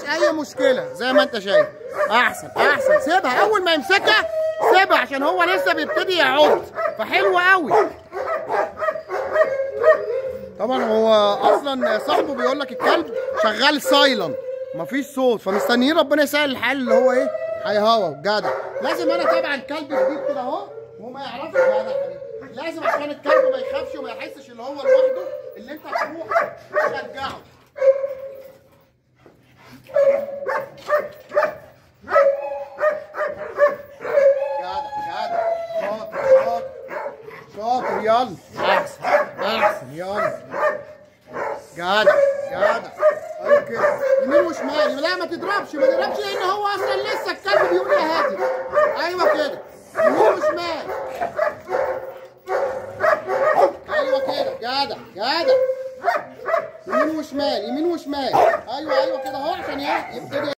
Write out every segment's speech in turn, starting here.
اي مشكله زي ما انت شايف. احسن سيبها اول ما يمسكها سيبها عشان هو لسه بيبتدي يعض، فحلو قوي. طبعا هو اصلا صاحبه بيقول لك الكلب شغال سايلنت مفيش صوت، فمستنيين ربنا يسهل الحال اللي هو ايه هيهوى جدع. لازم انا طبعا كلب جديد كده اهو وما يعرفش جدع حبيبي، لازم عشان الكلب ما يخافش وما يحسش اللي هو لوحده، اللي انت تروح تشجعه. جدع شاطر يلا. احسن يلا. جدع ايوه كده يمين وشمال. لا ما تضربش لان هو اصلا لسه الكلب بيقول يا هادي. ايوه كده يمين وشمال. ايوه كده جدع يمين وشمال. ايوه كده اهو عشان يبتدي.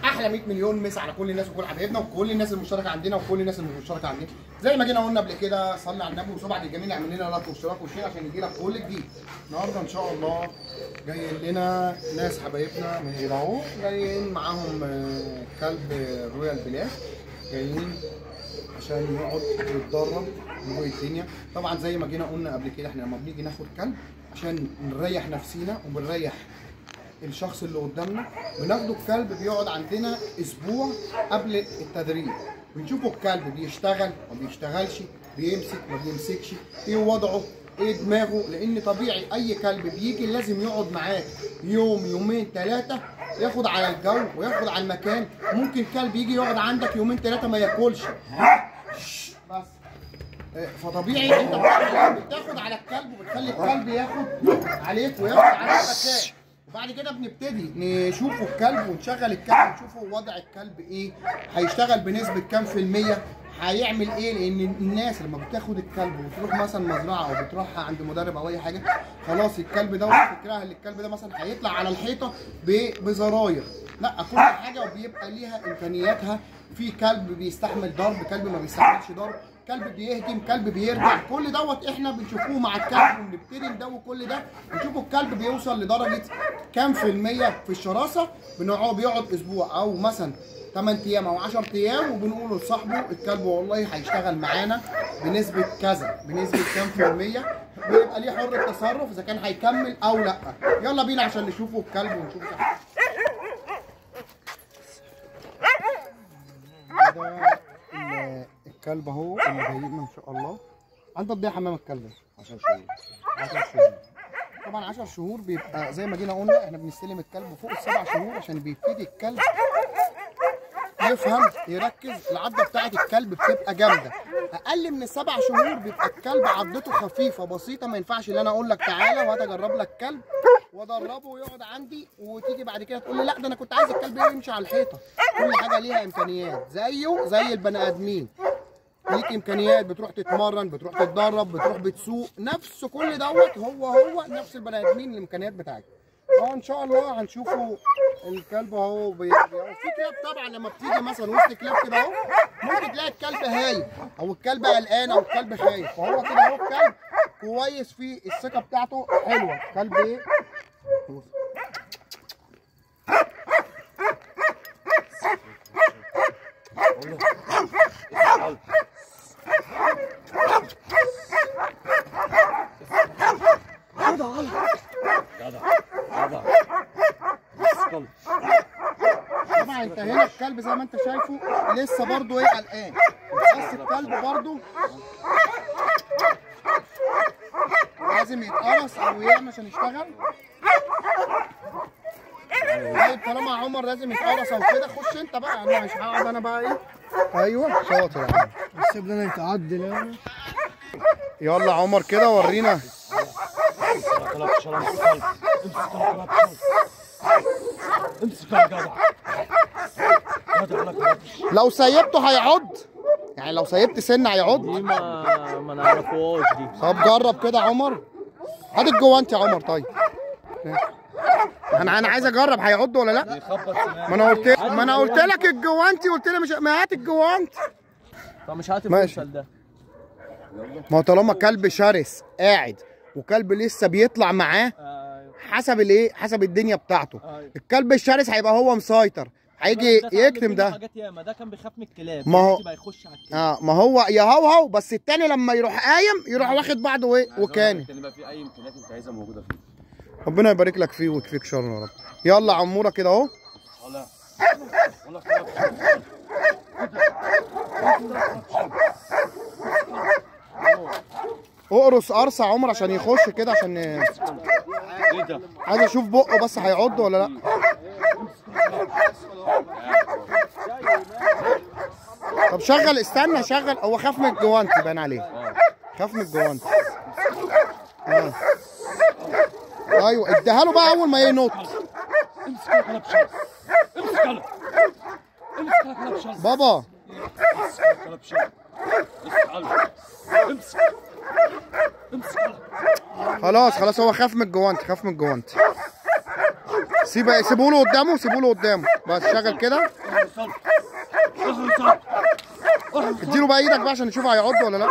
احلى 100 مليون مسا على كل الناس وكل حبايبنا وكل الناس المشتركه عندنا وكل الناس اللي مش مشتركه عندنا. زي ما جينا قلنا قبل كده، صلي على النبي وصبعك الجميل اعمل لنا لايك واشتراك وشير عشان يجي لك كل جديد. النهارده ان شاء الله جايين لنا ناس حبايبنا من هنا اهو، جايين معاهم كلب رويال بلاك، جايين عشان يقعد يتدرب وهو الدنيا. طبعا زي ما جينا قلنا قبل كده، احنا لما بنيجي ناخد كلب عشان نريح نفسينا وبنريح الشخص اللي قدامنا، بناخده الكلب بيقعد عندنا اسبوع قبل التدريب، بنشوفه الكلب بيشتغل ما بيشتغلش، بيمسك ما بيمسكش، ايه وضعه، ايه دماغه، لان طبيعي اي كلب بيجي لازم يقعد معاك يوم يومين ثلاثه، ياخد على الجو وياخد على المكان. ممكن كلب يجي يقعد عندك يومين ثلاثه ما ياكلش بس، فطبيعي انت بتاخد على الكلب وبتخلي الكلب ياخد عليك وياخد على المكان. وبعد كده بنبتدي نشوفه الكلب ونشغل الكلب ونشوفه وضع الكلب ايه، هيشتغل بنسبه كام في الميه، هيعمل ايه. لان الناس لما بتاخد الكلب وتروح مثلا مزرعه او بتروح عند مدرب او اي حاجه، خلاص الكلب ده فكرها ان الكلب ده مثلا هيطلع على الحيطه بزراير، لا كل حاجه وبيبقى ليها امكانياتها. في كلب بيستحمل ضرب، كلب ما بيستحملش ضرب، كلب بيهجم، كلب بيرجع، كل دوت احنا بنشوفوه مع الكلب وبنبتدي ندوق كل ده، نشوفوا الكلب بيوصل لدرجه كام في الميه في الشراسه. بيقعد اسبوع او مثلا 8 ايام او 10 ايام، وبنقول لصاحبه الكلب والله هيشتغل معانا بنسبه كذا، بنسبه كام في الميه، ويبقى ليه حر التصرف اذا كان هيكمل او لا. يلا بينا عشان نشوفه الكلب ونشوف الكلب اهو اللي جاي لنا ان شاء الله. عنده قد ايه حمام الكلب؟ 10 شهور. 10 شهور. طبعا 10 شهور بيبقى زي ما جينا قلنا احنا بنستلم الكلب فوق ال7 شهور عشان بيبتدي الكلب يفهم يركز. العضه بتاعت الكلب بتبقى جامده. اقل من ال7 شهور بيبقى الكلب عضته خفيفه بسيطه، ما ينفعش ان انا اقول لك تعالى وهات اجرب لك كلب وادربه ويقعد عندي وتيجي بعد كده تقول لي لا ده انا كنت عايز الكلب يمشي على الحيطه. كل حاجه ليها امكانيات زيه زي البني ادمين، ليك امكانيات، بتروح تتمرن، بتروح تتدرب، بتروح بتسوق، نفس كل دوت هو نفس البني ادمين الامكانيات بتاعتك. ان شاء الله هنشوفوا الكلب اهو. في كلاب طبعا لما بتيجي مثلا وسط كلاب كده اهو ممكن تلاقي الكلب هايب او الكلب قلقان او الكلب خايف، فهو كده اهو الكلب كويس فيه الثقه بتاعته حلوه. كلب ايه؟ طبعا انت هنا الكلب زي ما انت شايفه لسه برضه ايه قلقان، بس الكلب برضه لازم يتقرص او يعمل عشان يشتغل. طيب طالما عمر لازم يتقرص او كده، خش انت بقى، انا مش هقعد انا بقى ايه. ايوه شاطر يا عم، سيب لنا يتعدل. يلا عمر كده ورينا. لو سيبته هيعض، يعني لو سيبت سن هيعض دي ما نعرفوهاش دي. طب جرب كده يا عمر، هات الجوانت يا عمر. طيب انا عايز اجرب هيعض ولا لا. ما انا قلت لك الجوانتي، قلت لي مش، ما هات الجوانت. طب مش هات الفشل ده. ما هو طالما كلب شرس قاعد وكلب لسه بيطلع معاه حسب الايه، حسب الدنيا بتاعته. أيوة. الكلب الشرس هيبقى هو مسيطر، هيجي يكتم ده. حاجات ياما، ده كان بيخاف من الكلاب، ما هو دلوقتي بقى يخش على الكلاب. ما هو يهوهو، بس التاني لما يروح قايم يروح واخد بعضه ايه وكان. يبقى في اي امكانيات انت عايزها موجوده فيه. ربنا يبارك لك فيه ويكفيك شر يا رب. يلا عموره كده اهو. اقرص قرصه عمر عشان يخش كده، عشان ايه ده؟ عايز اشوف بقه بس هيعض ولا لا. طب شغل، استنى شغل. هو خاف من الجوانت، يبان عليه خاف من الجوانت. ايوه اديها له بقى اول ما ينط. امسك يا كلب شرس، امسك يلا، امسك يا كلب شرس بابا، امسك يا كلب شرس، امسك امسك يلا. خلاص هو خاف من الجوانت، خاف من الجوانت. سيبوا له قدامه، سيبوا له قدامه بس. شغل كده، اديله بقى ايدك بقى عشان نشوف هيعض ولا لا.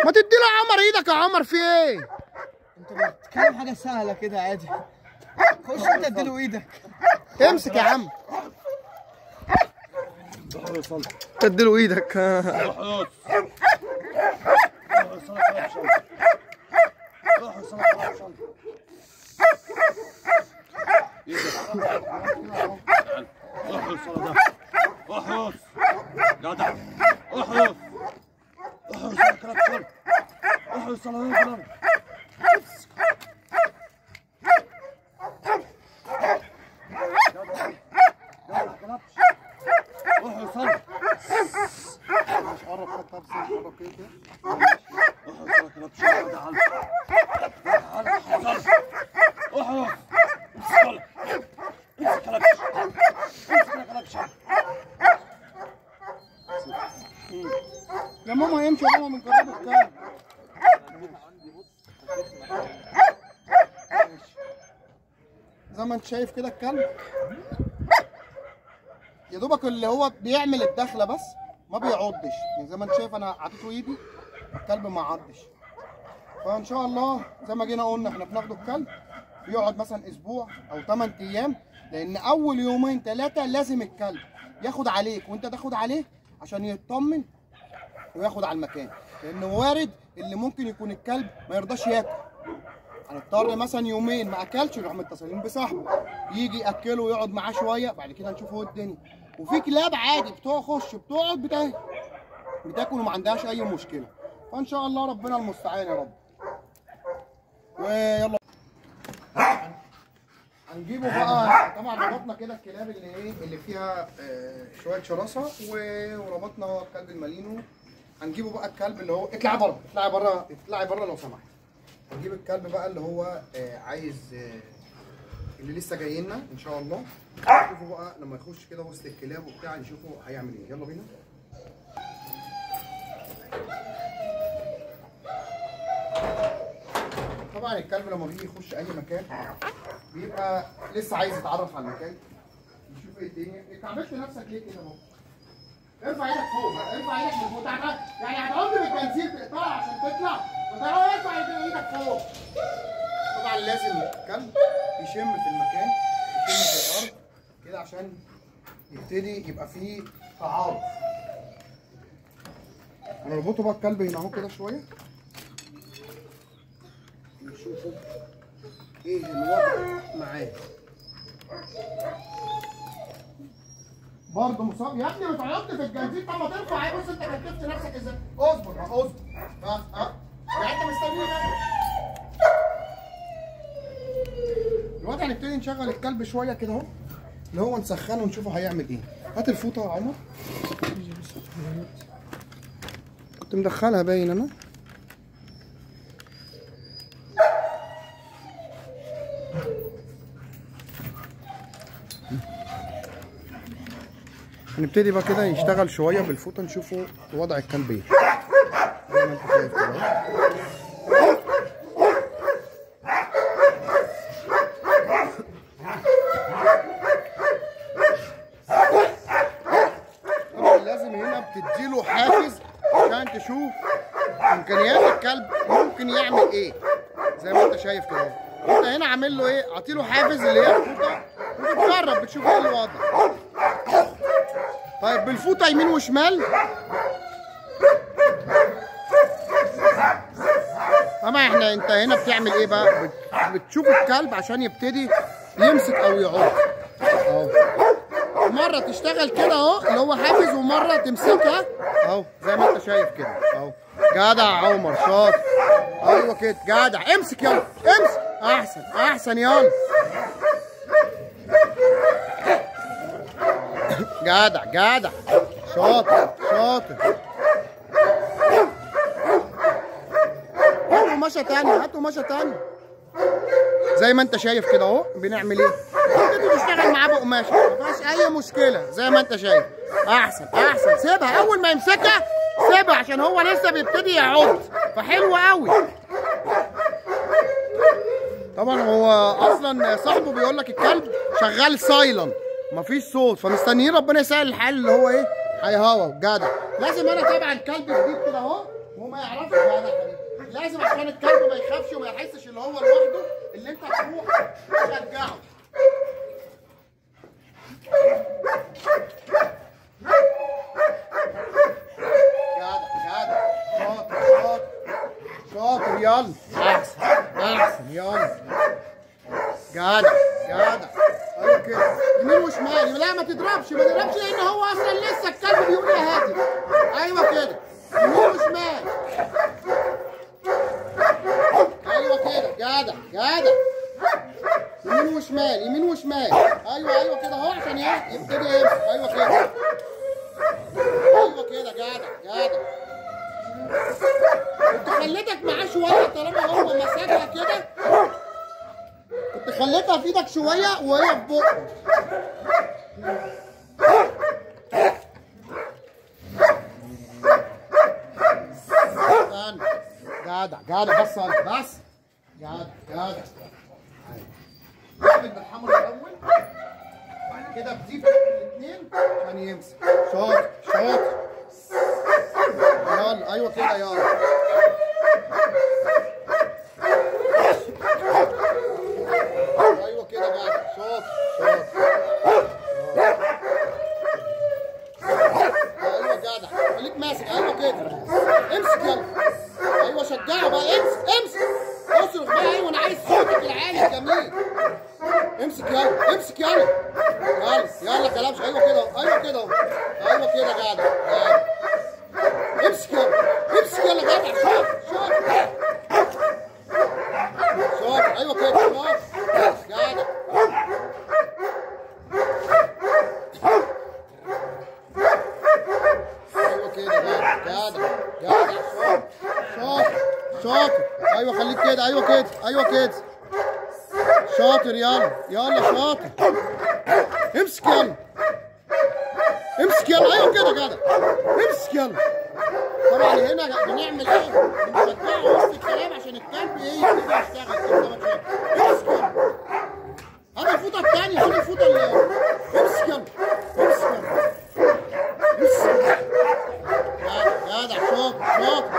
ما تدي له يا عمر ايدك يا عمر، في ايه؟ انت بتتكلم حاجه سهله كده عادي. خش انت اديله ايدك. امسك يا عم، ادي له ايدك. يا ماما يمشي يا ماما، بنجربه الكلب. زي ما انت شايف كده الكلب يا دوبك اللي هو بيعمل الدخله بس ما بيعضش. يعني زي ما انت شايف انا عطيته ايدي، الكلب ما عضش. فان شاء الله زي ما جينا قلنا احنا بناخده الكلب بيقعد مثلا اسبوع او 8 ايام، لان اول يومين 3 لازم الكلب ياخد عليك وانت تاخد عليه عشان يطمن وياخد على المكان. لان وارد اللي ممكن يكون الكلب ما يرضاش ياكل، هنضطر مثلا يومين ما اكلش نروح متصلين بصاحبه يجي ياكله ويقعد معاه شويه، بعد كده نشوف هو الدنيا. وفي كلاب عادي بتخش بتقعد بتاكل وما عندهاش اي مشكله. فان شاء الله ربنا المستعان يا رب. ويلا هنجيبه بقى. طبعا ربطنا كده الكلاب اللي ايه اللي فيها شويه شراسه، وربطنا الكلب المالينو. هنجيبه بقى الكلب اللي هو اطلعي بره، اطلعي بره، اطلعي بره لو سمحت. هنجيب الكلب بقى اللي هو عايز اللي لسه جاي لنا ان شاء الله. نشوفه بقى لما يخش كده وسط الكلاب وبتاع، نشوفه هيعمل ايه. يلا بينا. طبعا الكلب لما بيجي يخش اي مكان بيبقى لسه عايز يتعرف على المكان، يشوف ايه الدنيا. اتعبت نفسك ليه كده اهو؟ ارفع ايدك فوق بقى، ارفع ايدك من فوق. يعني هتعض بالبنزين تقطعها عشان تطلع؟ ارفع ايدك فوق. طبعا لازم الكلب يشم في المكان، يشم في الارض كده عشان يبتدي يبقى فيه تعارف. هنربطه بقى الكلب هنا اهو كده شويه، نشوفه ايه الوضع معاه. برضه مصاب يا ابني، بتعيط في الجنزير. طب ما ترفع ايه؟ بص انت كتفت نفسك ازاي. اصبر اصبر بس. يعني انت مستنيني بقى. دلوقتي هنبتدي نشغل الكلب شويه كده اهو، اللي هو نسخنه ونشوفه هيعمل ايه. هات الفوطه يا عمر. كنت مدخلها باين انا. هنبتدي بقى كده يشتغل شويه بالفوطه، نشوفه وضع الكلب ايه. زي ما انت شايف كده. طبعا لازم هنا بتديله حافز عشان تشوف امكانيات ايه زي ما انت شايف كده اهو. انت هنا عامل له ايه؟ عاطيله حافز اللي هي الفوطه وبتجرب بتشوف ايه الوضع. طيب بالفوطه يمين وشمال طبعا انت هنا بتعمل ايه بقى؟ بتشوف الكلب عشان يبتدي يمسك او يعض اهو. مره تشتغل كده اهو اللي هو حافز ومره تمسكها اهو زي ما انت شايف كده اهو. جدع عمر شاطر. ايوه كده جدع. امسك يلا امسك. احسن احسن يلا. جدع جدع شاطر شاطر. هاتوا قماشه تانية هاتوا قماشه تانية. زي ما انت شايف كده اهو بنعمل ايه؟ نبتدي نشتغل معاه بقماشه ما فيهاش اي مشكله زي ما انت شايف. احسن احسن. سيبها اول ما يمسكها سيبها عشان هو لسه بيبتدي يعض فحلو قوي. طبعا هو اصلا صاحبه بيقول لك الكلب شغال سايلنت مفيش صوت فمستنيين ربنا يسهل الحال اللي هو ايه هيهوى. جدع. لازم انا طبعا الكلب جديد كده اهو وهو ما يعرفش. جدع لازم عشان الكلب ما يخافش وما يحسش اللي هو لوحده اللي انت تروح تشجعه. جدع شاطر شاطر شاطر يلا. احسن احسن يلا. جدع جدع. ايوه كده يمين وشمال. لا ما تضربش لان هو اصلا لسه الكلب بيقول يا هادي. ايوه كده يمين وشمال. ايوه كده جدع جدع. يمين وشمال يمين وشمال. ايوه كده اهو عشان يبتدي يمسك. ايوه كده جدع جدع. كنت خليتك معاه شويه طالما هو مسكها كده كنت خليتها في ايدك شويه وهي في بقه. جدع جدع. بس بس جدع جدع. اعمل بالحمر الاول بعد كده بزيب الاثنين عشان يمسك. شاطر شاطر. يلا ايوه كده يلا. ايوه كده جدع شاطر شاطر. ايوه جدع خليك ماسك. ايوه كده امسك يلا. ايوه شجعه بقى. امسك اصرخ بقى. ايوه انا عايز صوتك العالي الجميل. امسك يلا امسك يلا يلا كلامش. ايوه كده ايوه كده ايوه كده جدع جدع. امسك يلا امسك يلا جدع شاطر شاطر شاطر. ايوه كده شاطر جدع. ايوه كده جدع جدع جدع شاطر شاطر. ايوه خليك كده. ايوه كده ايوه كده شاطر. يلا شاطر. امسك يلا امسك يلا. ايوه كده جدع امسك يلا. طبعا هنا بنعمل ايه؟ بنشجعه وسط الكلام عشان الكلب ايه يبتدي يشتغل كده. امسك يلا. هات الفوطه الثانيه. خد الفوطه امسك يلا امسك يلا. امسك جدع شاطر شاطر.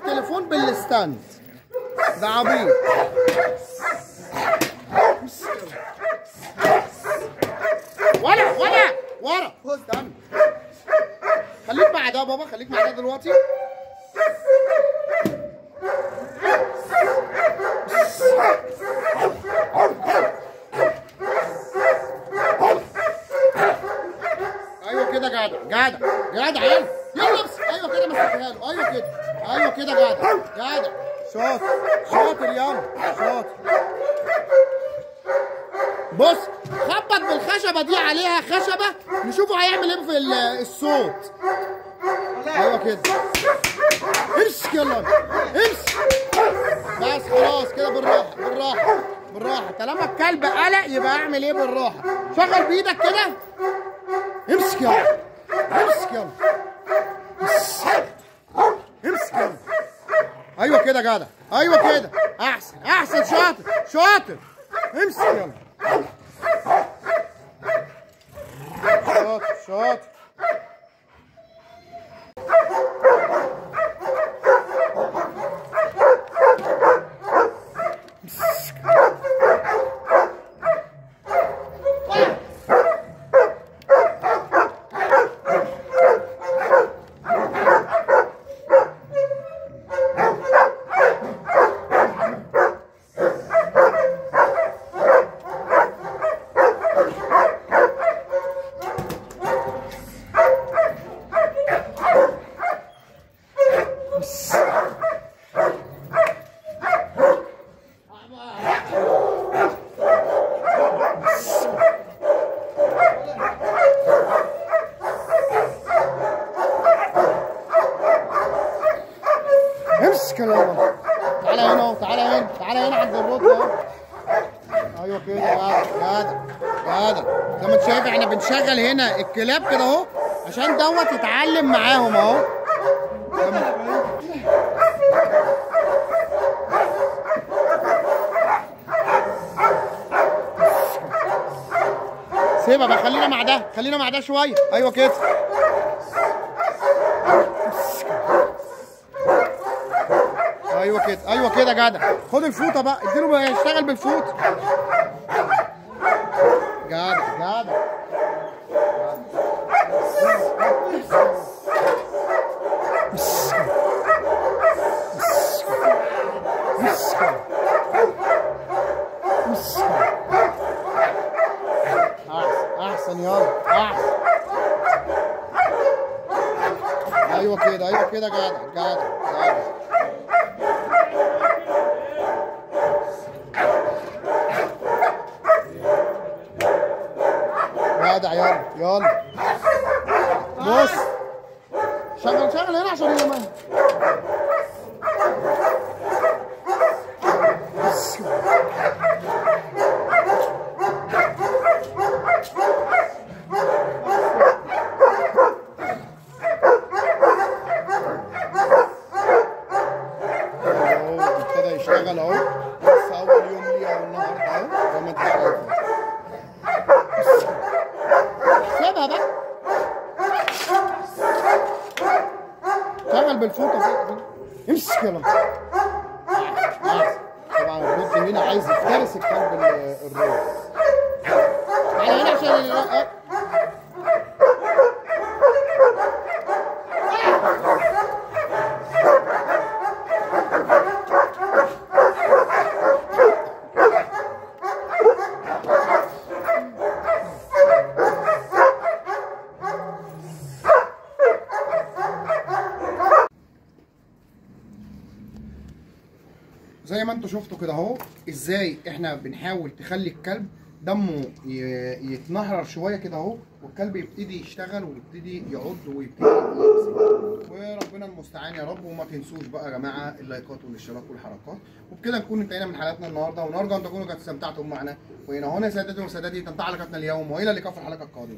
يلا بالستاند ده عبيط. ولا ورا. استنى خليك مع ده بابا. خليك مع ده دلوقتي. ايوه كده جدع جدع جدع. يلا امسك. ايوه كده مسكها له. ايوه كده ايوه كده جدع جدع شاطر شاطر. يلا شاطر. بص خبط بالخشبه دي عليها خشبه نشوفه هيعمل ايه في الصوت. ايوه كده امسك يلا امسك. بس خلاص كده بالراحه بالراحه بالراحه. طالما الكلب قلق يبقى اعمل ايه بالراحه. شغل بايدك كده. امسك يلا امسك يلا امسك يلا. ايوه كده جدع، ايوه كده، احسن احسن، شاطر شاطر، امسك يلا، شاطر شاطر. امسك يلا، تعالى هنا اهو، تعالى هنا، تعالى هنا عند الرد اهو. ايوه كده جدع جدع جدع. زي ما انت شايف احنا بنشغل هنا الكلاب كده اهو عشان دوت يتعلم معاهم اهو. سيبها بقى، خلينا مع ده، خلينا مع ده شويه. ايوه كده، ايوه كده، ايوه كده جدع. خد الفوطه بقى، اديله بقى يشتغل بالفوطه. جدع جدع. احسن يلا، احسن. ايوه كده، ايوه كده جدع جدع جدع. جدع يلا يلا. بص شغل شغل هنا عشان يلمها. ابتدى يشتغل اهو، بس اول يوم ليه اهو النهارده اهو زي ما انت شايف. سيبها بقى، شغل بالفوطه فوق. امسك يلا. طبعا الرز هنا عايز يفترس الكلب الراس. تعالى هنا عشان زي ما انتوا شفتوا كده اهو ازاي احنا بنحاول تخلي الكلب دمه يتنهر شويه كده اهو، والكلب يبتدي يشتغل ويبتدي يعض ويبتدي يمسك. وربنا المستعان يا رب. وما تنسوش بقى يا جماعه اللايكات والاشتراك والحركات. وبكده نكون انتهينا من حلقتنا النهارده، ونرجو ان تكونوا قد استمتعتم معنا. وهنا سادتي وسادتي تنتهي حلقتنا اليوم، والى اللقاء في الحلقه القادمه.